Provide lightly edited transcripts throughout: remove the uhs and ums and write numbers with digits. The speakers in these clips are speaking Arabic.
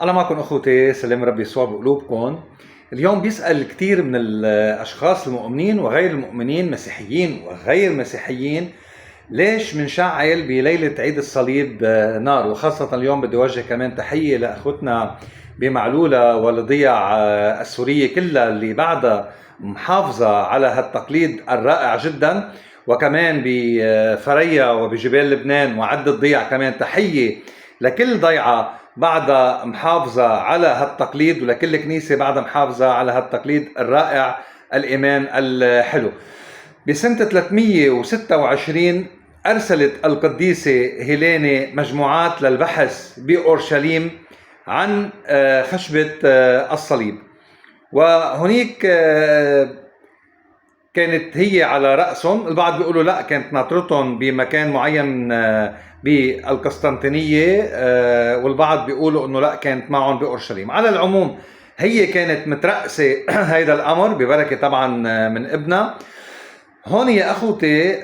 الله معكم اخوتي، سلام ربي يسوع بقلوبكم. اليوم بيسأل كثير من الاشخاص المؤمنين وغير المؤمنين، مسيحيين وغير مسيحيين، ليش منشعل بليلة عيد الصليب نار؟ وخاصة اليوم بدي اوجه كمان تحية لاخوتنا بمعلولة ولضيع السورية كلها اللي بعدها محافظة على هالتقليد الرائع جدا، وكمان بفريا وبجبال لبنان وعدة ضيع. كمان تحية لكل ضيعة بعدها محافظة على هالتقليد، ولكل كنيسة بعدها محافظة على هالتقليد الرائع الإيمان الحلو. بسنة 326 أرسلت القديسة هيليني مجموعات للبحث بأورشليم عن خشبة الصليب، وهنيك كانت هي على رأسهم. البعض بيقولوا لا، كانت ناطرتهم بمكان معين بالقسطنطينية، والبعض بيقولوا انه لا، كانت معهم بأورشليم. على العموم هي كانت مترأسة هيدا الأمر ببركة طبعا من ابنها. هون يا أخوتي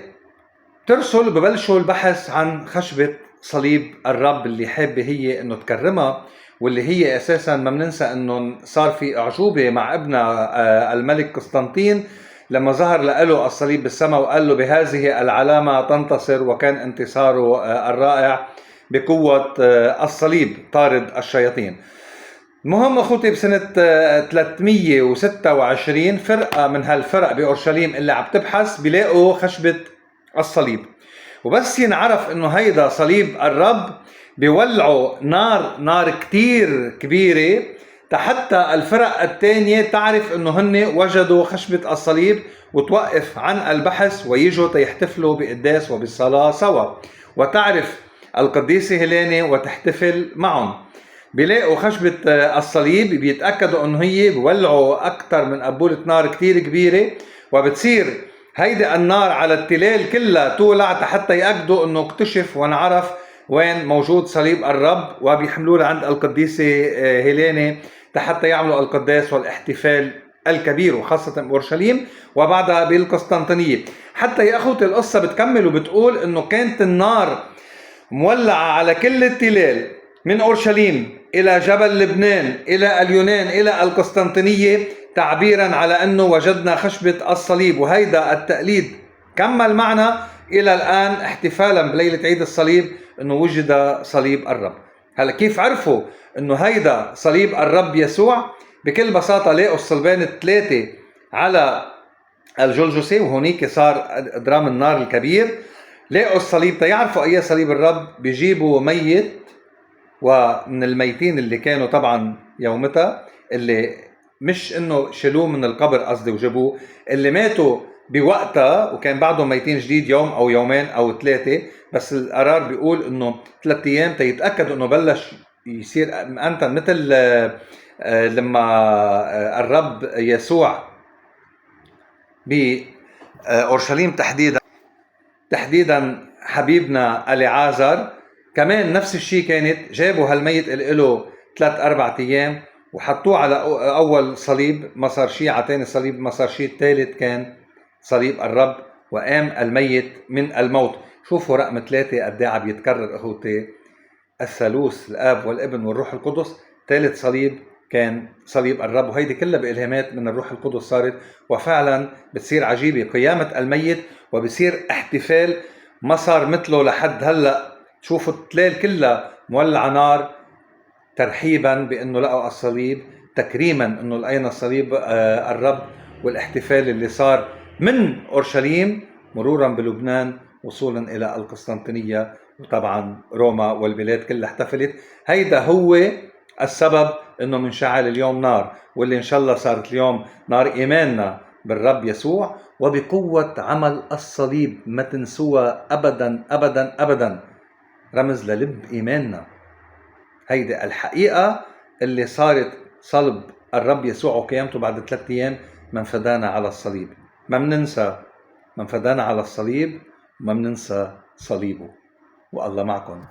ترسل ببلشوا البحث عن خشبة صليب الرب اللي حابة هي انه تكرمها، واللي هي اساسا ما بننسى انه صار في اعجوبة مع ابنها الملك قسطنطين لما ظهر له الصليب بالسماء وقال له بهذه العلامة تنتصر، وكان انتصاره الرائع بقوة الصليب طارد الشياطين. المهم اخوتي بسنة 326 فرقة من هالفرق بأورشليم اللي عم تبحث بيلاقوا خشبة الصليب، وبس ينعرف انه هيدا صليب الرب بيولعوا نار كتير كبيرة حتى الفرق الثانية تعرف انه هن وجدوا خشبة الصليب وتوقف عن البحث ويجوا تيحتفلوا بقداس وبالصلاة سوا، وتعرف القديسة هيليني وتحتفل معهم. بيلاقوا خشبة الصليب، بيتأكدوا انه هي بيولعوا اكثر من قبولة نار كتير كبيرة، وبتصير هيدي النار على التلال كلها تولع حتى يأكدوا انه اكتشف ونعرف وين موجود صليب الرب، وبيحملوه عند القديسة هيليني حتى يعملوا القداس والاحتفال الكبير، وخاصة بأورشليم وبعدها بالقسطنطينية. حتى يا أخوتي القصة بتكمل وبتقول انه كانت النار مولعة على كل التلال من أورشليم إلى جبل لبنان إلى اليونان إلى القسطنطينية، تعبيرا على أنه وجدنا خشبة الصليب. وهيدا التقليد كمل معنا إلى الآن احتفالا بليلة عيد الصليب أنه وجد صليب الرب. هلا كيف عرفوا أنه هيدا صليب الرب يسوع؟ بكل بساطة لقوا الصلبان الثلاثة على الجلجسة، وهونيك صار درام النار الكبير. لقوا الصليب. تيعرفوا أي صليب الرب بيجيبوا ميت، ومن الميتين اللي كانوا طبعا يومتها، اللي مش انه شلوه من القبر قصدي وجابوه، اللي ماتوا بوقتها وكان بعدهم ميتين جديد يوم او يومين او ثلاثة، بس القرار بيقول انه 3 ايام تيتأكدوا انه بلش يصير انت مثل لما الرب يسوع بأورشليم تحديدا حبيبنا اليعازر كمان نفس الشيء، كانت جابوا هالميت له 3-4 ايام وحطوه على اول صليب، ما صار شيء، على ثاني صليب ما صار شيء، الثالث كان صليب الرب وقام الميت من الموت. شوفوا رقم 3 قد ايه عم يتكرر اخوتي، الثالوث الاب والابن والروح القدس. ثالث صليب كان صليب الرب، وهيدي كلها بإلهامات من الروح القدس صارت، وفعلا بتصير عجيبة قيامة الميت وبصير احتفال ما صار مثله لحد هلأ. شوفوا التلال كلها مولعة نار ترحيبا بأنه لقوا الصليب، تكريما أنه لقينا صليب الرب، والاحتفال اللي صار من أورشليم مرورا بلبنان وصولا إلى القسطنطينية، وطبعا روما والبلاد كلها احتفلت. هيدا هو السبب انه منشعل اليوم نار، واللي ان شاء الله صارت اليوم نار ايماننا بالرب يسوع وبقوة عمل الصليب. ما تنسوها ابدا ابدا ابدا، رمز للب ايماننا. هيدا الحقيقة اللي صارت صلب الرب يسوع وقيامته بعد 3 ايام من فدانا على الصليب. ما مننسى من فدانا على الصليب، وما مننسى صليبه. والله معكم،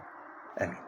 آمين.